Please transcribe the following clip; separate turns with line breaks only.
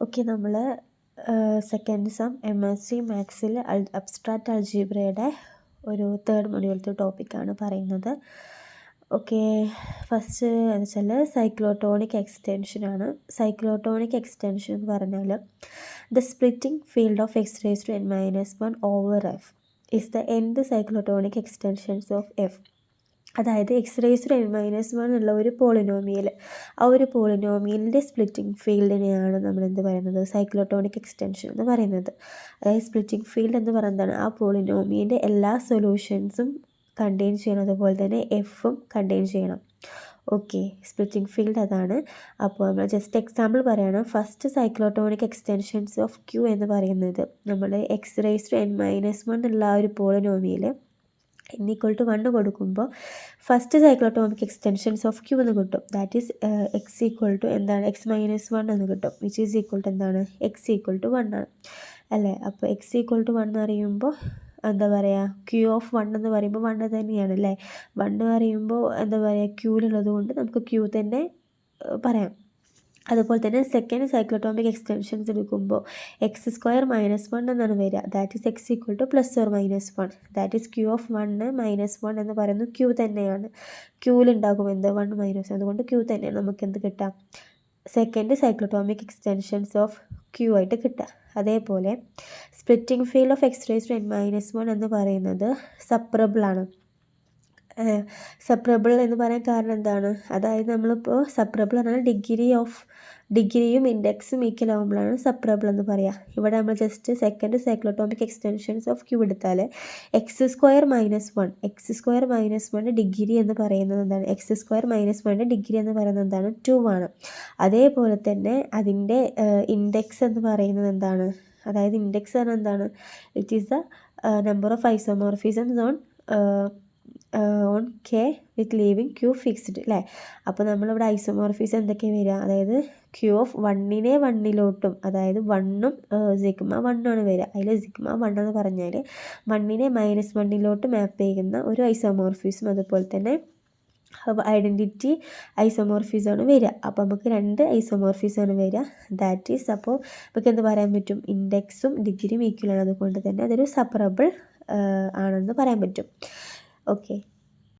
Okay, നമ്മൾ second some MSc മാത്സിൽ abstract അൾജീബ്രയുടെ ഒരു third മൊഡ്യൂളത്തെ ടോപ്പിക്കാണ് പറയുന്നത്. ഓക്കെ, ഫസ്റ്റ് എന്ന് വെച്ചാൽ സൈക്ലോട്ടോണിക് എക്സ്റ്റൻഷനാണ്. സൈക്ലോട്ടോണിക് എക്സ്റ്റൻഷൻ എന്ന് പറഞ്ഞാൽ the splitting field of x raised to n minus 1 over f is the end cyclotonic extensions of f. അതായത് x raised to n minus 1 ഉള്ള ഒരു പോളിനോമിയൽ, ആ ഒരു പോളിനോമിയലിൻ്റെ സ്പ്ലിറ്റിംഗ് ഫീൽഡിനെയാണ് നമ്മൾ എന്ത് പറയുന്നത്, സൈക്ലോട്ടോണിക് എക്സ്റ്റൻഷൻ എന്ന് പറയുന്നത്. അതായത് സ്പ്ലിറ്റിംഗ് ഫീൽഡ് എന്ന് പറയുന്നതാണ് ആ പോളിനോമിയലിൻ്റെ എല്ലാ സൊല്യൂഷൻസും കണ്ടെയ്ൻ ചെയ്യണം, അതുപോലെ തന്നെ എഫും കണ്ടെയ്ൻ ചെയ്യണം. ഓക്കെ, സ്പ്ലിറ്റിംഗ് ഫീൽഡ് അതാണ്. അപ്പോൾ നമ്മൾ ജസ്റ്റ് എക്സാമ്പിൾ പറയുകയാണ്. ഫസ്റ്റ് സൈക്ലോട്ടോണിക് എക്സ്റ്റൻഷൻസ് ഓഫ് ക്യൂ എന്ന് പറയുന്നത് നമ്മൾ x raised to n minus 1 ഉള്ള ആ ഒരു പോളിനോമിയൽ n=1 കൊടുക്കുമ്പോൾ ഫസ്റ്റ് സൈക്ലോട്ടോണിക് എക്സ്റ്റൻഷൻസ് ഓഫ് ക്യൂ എന്ന് കിട്ടും. ദാറ്റ് ഈസ് x= എന്താണ്, x-1 എന്ന് കിട്ടും, വിച്ച് ഈസ് ഈക്വൽ ടു എന്താണ്, x=1 ആണ് അല്ലേ. അപ്പോൾ x=1 എന്ന് പറയുമ്പോൾ എന്താ പറയുക, ക്യൂ ഓഫ് 1 എന്ന് പറയുമ്പോൾ 1 തന്നെയാണ് അല്ലേ. 1 പറയുമ്പോൾ എന്താ പറയുക, ക്യൂവിലുള്ളത് കൊണ്ട് നമുക്ക് ക്യൂ തന്നെ പറയാം. അതുപോലെ തന്നെ സെക്കൻഡ് സൈക്ലോട്ടോമിക് എക്സ്റ്റൻഷൻസ് എടുക്കുമ്പോൾ x² - 1 എന്നാണ് വരിക. That is x = +or-1. That is q of 1 - 1 എന്ന് പറയുന്നത് ക്യൂ തന്നെയാണ്. ക്യൂവിലുണ്ടാകും എന്ത്, 1 - 1, അതുകൊണ്ട് ക്യൂ തന്നെയാണ് നമുക്ക് എന്ത് കിട്ടാം, second cyclotomic extensions of Q ആയിട്ട് കിട്ടുക. അതേപോലെ splitting field of x raised to n minus 1 എന്ന് പറയുന്നത് സെപ്പറബിളാണ്. സെപ്പറബിൾ എന്ന് പറയാൻ കാരണം എന്താണ്, അതായത് നമ്മളിപ്പോൾ സെപ്പറബിൾ പറഞ്ഞാൽ ഡിഗ്രിയും ഇൻഡെക്സും ഈക്വൽ ആകുമ്പോഴാണ് സെപ്പറബിൾ എന്ന് പറയുക. ഇവിടെ നമ്മൾ just second cyclotomic extensions of Q എടുത്താൽ x² - 1 ഡിഗ്രി എന്ന് പറയുന്നത് എന്താണ്, x² - 1 ഡിഗ്രി എന്ന് പറയുന്നത് എന്താണ്, 2 ആണ്. അതേപോലെ തന്നെ അതിൻ്റെ ഇൻഡെക്സ് എന്ന് പറയുന്നത് എന്താണ്, അതായത് ഇൻഡെക്സ് പറഞ്ഞാൽ എന്താണ്, it is the number of isomorphisms on K with leaving Q fixed അല്ലേ. അപ്പോൾ നമ്മളിവിടെ ഐസോമോർഫിസം എന്തൊക്കെയാണ് വരിക, അതായത് ക്യൂ ഓഫ് 1നെ 1ലോട്ടും, അതായത് 1ഉം σ1 ആണ് വരിക. അതിൽ σ1 എന്ന് പറഞ്ഞാൽ 1നെ -1ലോട്ട് മാപ്പ് ചെയ്യുന്ന ഒരു ഐസോമോർഫിസം, അതുപോലെ തന്നെ ഐഡൻറ്റിറ്റി ഐസോമോർഫിസമാണ് വരിക. അപ്പോൾ നമുക്ക് 2 ഐസോമോർഫിസമാണ് വരിക. ദാറ്റ് ഈസ്, അപ്പോൾ നമുക്ക് എന്ത് പറയാൻ പറ്റും, ഇൻഡെക്സും ഡിഗ്രിയും ഈക്വലാണ്, അതുകൊണ്ട് തന്നെ അതൊരു സെപ്പറബിൾ ആണെന്ന് പറയാൻ പറ്റും. ഓക്കെ.